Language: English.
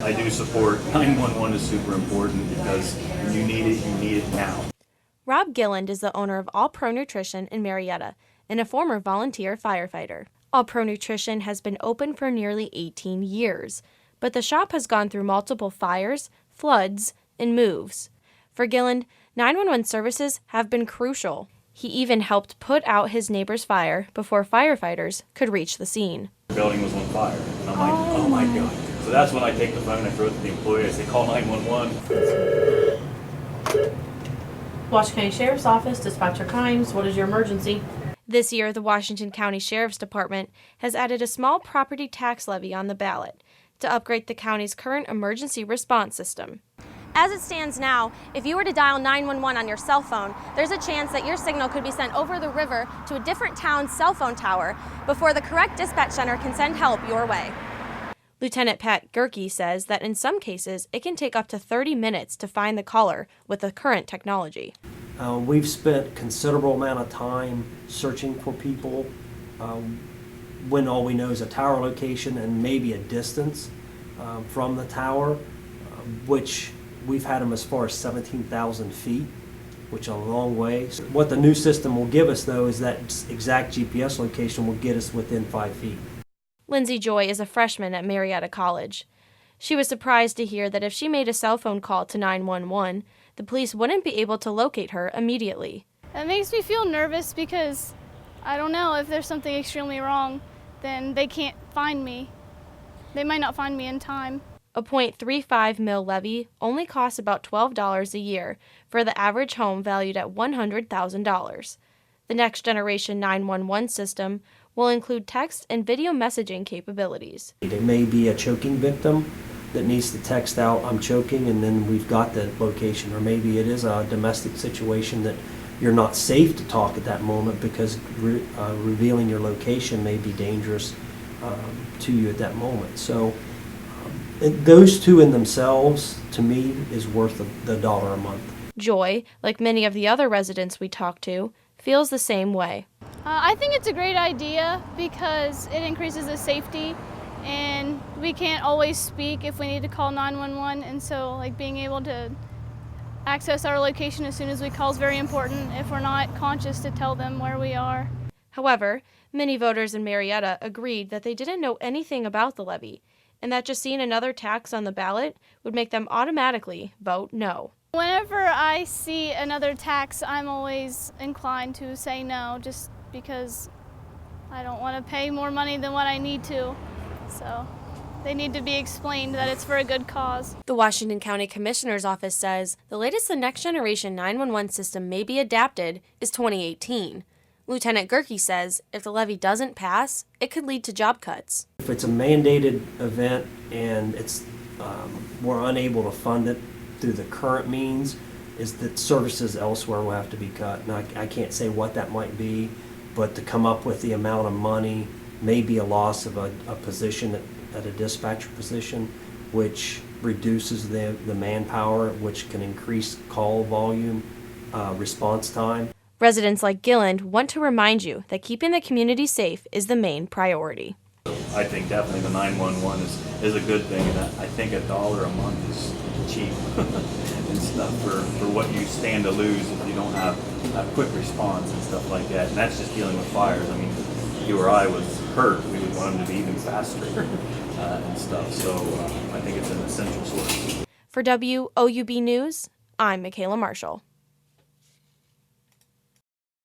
I do support 911 is super important because when you need it now. Rob Gilland is the owner of All Pro Nutrition in Marietta and a former volunteer firefighter. All Pro Nutrition has been open for nearly 18 years, but the shop has gone through multiple fires, floods, and moves. For Gilland, 911 services have been crucial. He even helped put out his neighbor's fire before firefighters could reach the scene. The building was on fire, and I'm like, oh my God. So that's when I take the phone and I throw it to the employee. I say, call 911. Washington County Sheriff's Office, Dispatcher Kimes, what is your emergency? This year, the Washington County Sheriff's Department has added a small property tax levy on the ballot to upgrade the county's current emergency response system. As it stands now, if you were to dial 911 on your cell phone, there's a chance that your signal could be sent over the river to a different town's cell phone tower before the correct dispatch center can send help your way. Lieutenant Pat Gerke says that in some cases, it can take up to 30 minutes to find the caller with the current technology. We've spent considerable amount of time searching for people when all we know is a tower location and maybe a distance from the tower, which we've had them as far as 17,000 feet, which is a long way. So what the new system will give us, though, is that exact GPS location will get us within 5 feet. Lindsay Joy is a freshman at Marietta College. She was surprised to hear that if she made a cell phone call to 911, the police wouldn't be able to locate her immediately. It makes me feel nervous because I don't know, if there's something extremely wrong, then they can't find me. They might not find me in time. A .35 mil levy only costs about $12 a year for the average home valued at $100,000. The next generation 911 system will include text and video messaging capabilities. It may be a choking victim that needs to text out, "I'm choking," and then we've got the location. Or maybe it is a domestic situation that you're not safe to talk at that moment because revealing your location may be dangerous to you at that moment. So those two in themselves, to me, is worth the $1 a month. Joy, like many of the other residents we talked to, feels the same way. I think it's a great idea because it increases the safety, and we can't always speak if we need to call 911, and so like being able to access our location as soon as we call is very important if we're not conscious to tell them where we are. However, many voters in Marietta agreed that they didn't know anything about the levy, and that just seeing another tax on the ballot would make them automatically vote no. Whenever I see another tax, I'm always inclined to say no, just because I don't want to pay more money than what I need to. So they need to be explained that it's for a good cause. The Washington County Commissioner's Office says the latest the next generation 911 system may be adapted is 2018. Lieutenant Gerke says if the levy doesn't pass, it could lead to job cuts. If it's a mandated event and we're unable to fund it through the current means, is that services elsewhere will have to be cut. Now, I can't say what that might be, but to come up with the amount of money may be a loss of a position at a dispatcher position, which reduces the manpower, which can increase call volume, response time. Residents like Gilland want to remind you that keeping the community safe is the main priority. I think definitely the 911 is a good thing, and I think $1 a month is cheap and stuff for what you stand to lose if you don't have a quick response and stuff like that. And that's just dealing with fires. I mean, if you or I was hurt, we would want them to be even faster and stuff. So I think it's an essential source. For WOUB News, I'm Michaela Marshall.